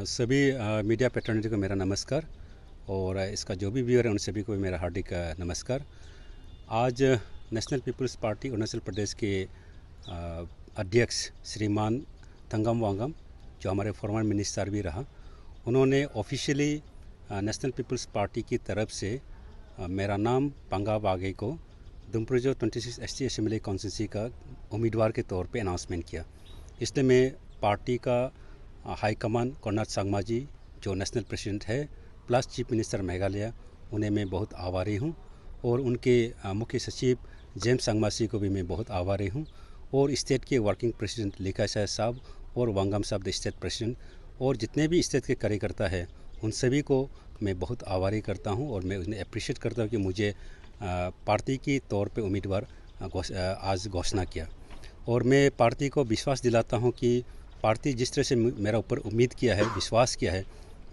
सभी media paternity को मेरा नमस्कार और इसका जो भी व्यूअर है उन सभी को भी मेरा हार्दिक नमस्कार। आज national peoples party Arunachal Pradesh के अध्यक्ष श्रीमान तंगम वांगम, जो हमारे फॉर्मर मिनिस्टर भी रहा, उन्होंने ऑफिशियली नेशनल पीपल्स पार्टी की तरफ से मेरा नाम पंगा बागे को दुम्पुरजो 26 ST असेंबली कॉन्स्टिट्यूंसी का उम्मीदवार के तौर पे अनाउंसमेंट किया। इसलिए मैं पार्टी का हाई कमान कोनार्ड संगमा जी, जो नेशनल प्रेसिडेंट है, प्लस चीफ मिनिस्टर मेघालय, उन्हें मैं बहुत आभारी हूँ। और उनके मुख्य सचिव जेम्स संगमा जी को भी मैं बहुत आभारी हूँ। और स्टेट के वर्किंग प्रेसिडेंट लिखा शाह साहब और वांगम साहब द स्टेट प्रेसिडेंट और जितने भी स्टेट के कार्यकर्ता हैं, उन सभी को मैं बहुत आभारी करता हूँ। और मैं उन्हें अप्रिशिएट करता हूँ कि मुझे पार्टी की तौर पे उम्मीदवार आज घोषणा किया। और मैं पार्टी को विश्वास दिलाता हूँ कि पार्टी जिस तरह से मेरा ऊपर उम्मीद किया है, विश्वास किया है,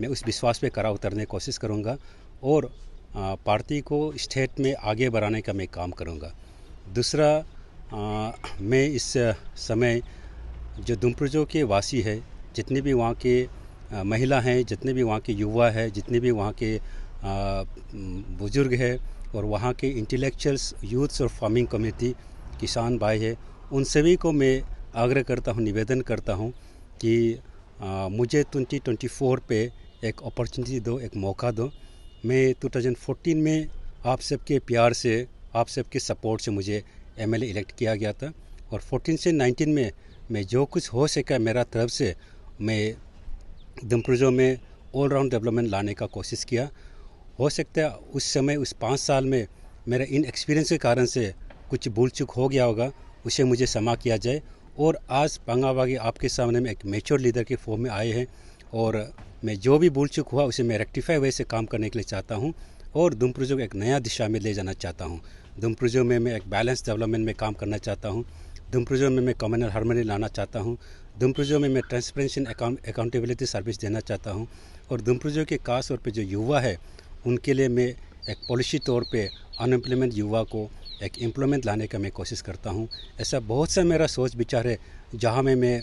मैं उस विश्वास पे खरा उतरने की कोशिश करूँगा और पार्टी को स्टेट में आगे बढ़ाने का मैं काम करूँगा। दूसरा, मैं इस समय जो दुम्पुरजो के वासी है, जितने भी वहाँ के महिला हैं, जितने भी वहाँ के युवा हैं, जितने भी वहाँ के बुजुर्ग हैं और वहाँ के इंटेलेक्चुअल्स, यूथ्स और फार्मिंग कम्युनिटी, किसान भाई है, उन सभी को मैं आग्रह करता हूँ, निवेदन करता हूँ कि मुझे 2024 पे एक अपॉर्चुनिटी दो, एक मौका दो। मैं 2014 में आप सबके प्यार से, आप सबके सपोर्ट से मुझे MLA इलेक्ट किया गया था और 14 से 19 में मैं जो कुछ हो सका मेरा तरफ से, मैं दुम्पुरजो में ऑल राउंड डेवलपमेंट लाने का कोशिश किया। हो सकता है उस समय, उस 5 साल में मेरा इन एक्सपीरियंस के कारण से कुछ भूल चूक हो गया होगा, उसे मुझे क्षमा किया जाए। और आज पंगा बागे आपके सामने में एक मैच्योर लीडर के फॉर्म में आए हैं और मैं जो भी भूल चूक हुआ उसे मैं रेक्टिफाई वे से काम करने के लिए चाहता हूं और दुम्पुरजो को एक नया दिशा में ले जाना चाहता हूं। दुम्पुरजो में मैं एक बैलेंस डेवलपमेंट में काम करना चाहता हूं। दुम्पुरजो में मैं कम्युनल हार्मनी लाना चाहता हूं। दुम्पुरजो में मैं ट्रांसपेरेंसी अकाउंटेबिलिटी सर्विस देना चाहता हूं। और दुम्पुरजो के खास तौर पर जो युवा है, उनके लिए मैं एक पॉलिसी तौर पे अनएम्प्लॉयमेंट युवा को एक एम्प्लॉयमेंट लाने का मैं कोशिश करता हूँ। ऐसा बहुत सा मेरा सोच विचार है जहाँ में मैं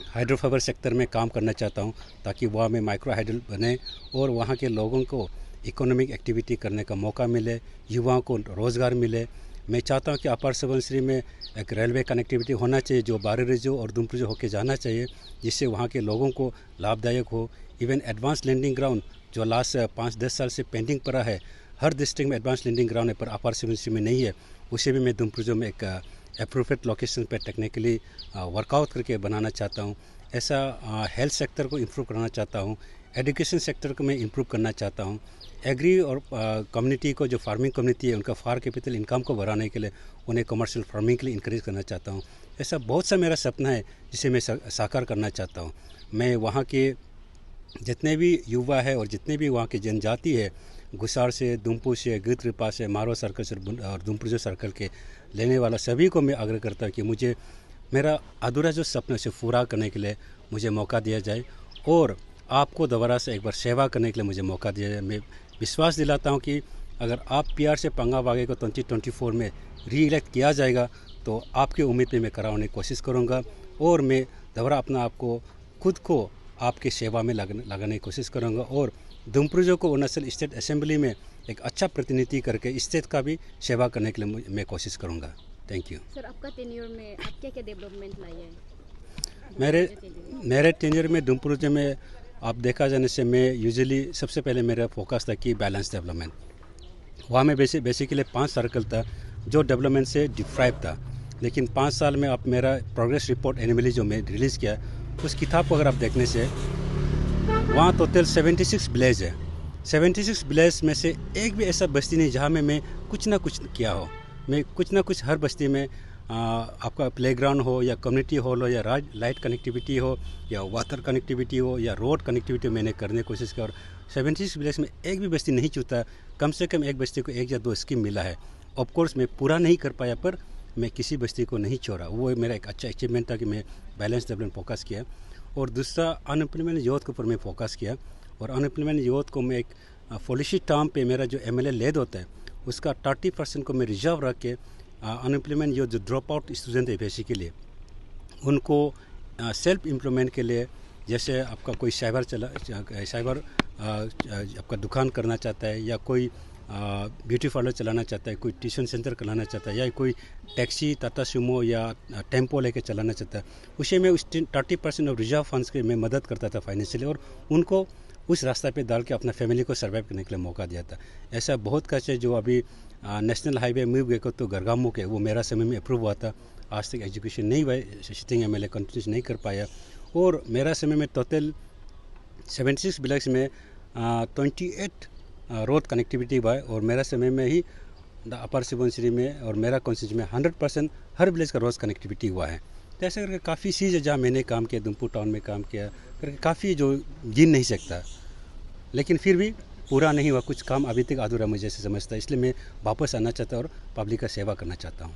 हाइड्रोफाइबर सेक्टर में काम करना चाहता हूँ ताकि वहाँ में माइक्रो हाइडल बने और वहाँ के लोगों को इकोनॉमिक एक्टिविटी करने का मौका मिले, युवाओं को रोज़गार मिले। मैं चाहता हूँ कि अपर सुबनसिरी में एक रेलवे कनेक्टिविटी होना चाहिए जो बारेरिजो और दुम्पुरजो होकर जाना चाहिए, जिससे वहाँ के लोगों को लाभदायक हो। इवन एडवांस लैंडिंग ग्राउंड जो लास्ट 5-10 साल से पेंडिंग पड़ा है, हर डिस्ट्रिक्ट में एडवांस लैंडिंग ग्राउंड है पर अपर सुबनसिरी में नहीं है, उसे भी मैं दुम्पुरजो में एक अप्रोप्रिएट लोकेशन पर टेक्निकली वर्कआउट करके बनाना चाहता हूँ। ऐसा हेल्थ सेक्टर को इम्प्रूव करना चाहता हूँ, एजुकेशन सेक्टर को मैं इम्प्रूव करना चाहता हूँ। एग्री और कम्युनिटी को, जो फार्मिंग कम्युनिटी है, उनका फार कैपिटल इनकम को बढ़ाने के लिए उन्हें कमर्शियल फार्मिंग के लिए इंकरेज करना चाहता हूँ। ऐसा बहुत सा मेरा सपना है जिसे मैं साकार करना चाहता हूँ। मैं वहाँ के जितने भी युवा है और जितने भी वहाँ की जनजाति है, गुसार से, दुम्पू से, गिरत्रिपा से, मारो सर्कल से और दुम्पुरजो सर्कल के लेने वाला सभी को मैं आग्रह करता हूँ कि मुझे मेरा अधूरा जो सपना से पूरा करने के लिए मुझे मौका दिया जाए और आपको दोबारा से एक बार सेवा करने के लिए मुझे मौका दिया जाए। मैं विश्वास दिलाता हूँ कि अगर आप प्यार से पंगा बागे को 2024 में री इलेक्ट किया जाएगा तो आपकी उम्मीद पे मैं कराने की कोशिश करूँगा और मैं दोबारा अपना आपको खुद को आपकी सेवा में लगाने की कोशिश करूँगा और दुम्पुरजो को अरुणाचल स्टेट असेंबली में एक अच्छा प्रतिनिधि करके स्टेट का भी सेवा करने के लिए मैं कोशिश करूँगा। Thank you sir. आपका टेन्योर में आप क्या क्या डेवलपमेंट लाए हैं? मेरे टेन्योर में दुम्पुरजो में आप देखा जाने से मैं यूजुअली सबसे पहले मेरा फोकस था कि बैलेंस डेवलपमेंट। वहाँ में बेसिकली 5 सर्कल था जो डेवलपमेंट से डिप्राइव था, लेकिन 5 साल में आप मेरा प्रोग्रेस रिपोर्ट एनुअली जो मैं रिलीज़ किया, उस किताब को अगर आप देखने से वहाँ टोटल 76 विलेज है। 76 विलेज में से एक भी ऐसा बस्ती नहीं जहाँ में मैं कुछ ना कुछ किया हो। मैं कुछ ना कुछ हर बस्ती में आपका प्लेग्राउंड हो या कम्युनिटी हॉल हो या लाइट कनेक्टिविटी हो या वाटर कनेक्टिविटी हो या रोड कनेक्टिविटी मैंने करने की कोशिश की और 76 विलेज में एक भी बस्ती नहीं छूटा। कम से कम एक बस्ती को 1 या 2 स्कीम मिला है। ऑफकोर्स मैं पूरा नहीं कर पाया पर मैं किसी बस्ती को नहीं छोड़ा। वो मेरा एक अच्छा अचीवमेंट था कि मैं बैलेंस डेवलपमेंट फोकस किया। और दूसरा, अनएम्प्लॉयमेंट यूथ के ऊपर मैं फोकस किया और अनएम्प्लॉयमेंट यूथ को मैं एक पॉलिसी टर्म पे मेरा जो MLA लेड होता है उसका 30% को मैं रिजर्व रख के अनएम्प्लॉयमेंट जो ड्रॉप आउट स्टूडेंट है बेसिकली उनको सेल्फ एम्प्लॉयमेंट के लिए जैसे आपका कोई साइबर आपका दुकान करना चाहता है, या कोई ब्यूटी पार्लर चलाना चाहता है, कोई ट्यूशन सेंटर चलाना चाहता है, या कोई टैक्सी टाटा सुमो या टेम्पो लेके चलाना चाहता है, उसे मैं उस 30% ऑफ रिजर्व फंड्स के मैं मदद करता था फाइनेंशियली, और उनको उस रास्ता पे डाल के अपना फैमिली को सर्वाइव करने के लिए मौका दिया था। ऐसा बहुत कुछ है जो अभी नेशनल हाईवे मूव गए तो गरगामो के वो मेरा समय में अप्रूव हुआ था। आज तक एजुकेशन नहीं हुआ, सिटिंग MLA कंटिन्यूस नहीं कर पाया। और मेरा समय में टोटल 76 विलेज में 28 रोड कनेक्टिविटी हुआ है, और मेरा समय में ही अपर सुबनसिरी में और मेरा कॉन्स्टिट्यूंसी में 100% हर विलेज का रोड कनेक्टिविटी हुआ है। तो ऐसे करके काफ़ी चीज़ है जहाँ मैंने काम किया, दुमपुर टाउन में काम किया करके काफ़ी जो गिन नहीं सकता, लेकिन फिर भी पूरा नहीं हुआ, कुछ काम अभी तक अधूरा मुझे से समझता है। इसलिए मैं वापस आना चाहता हूँ और पब्लिक का सेवा करना चाहता हूँ।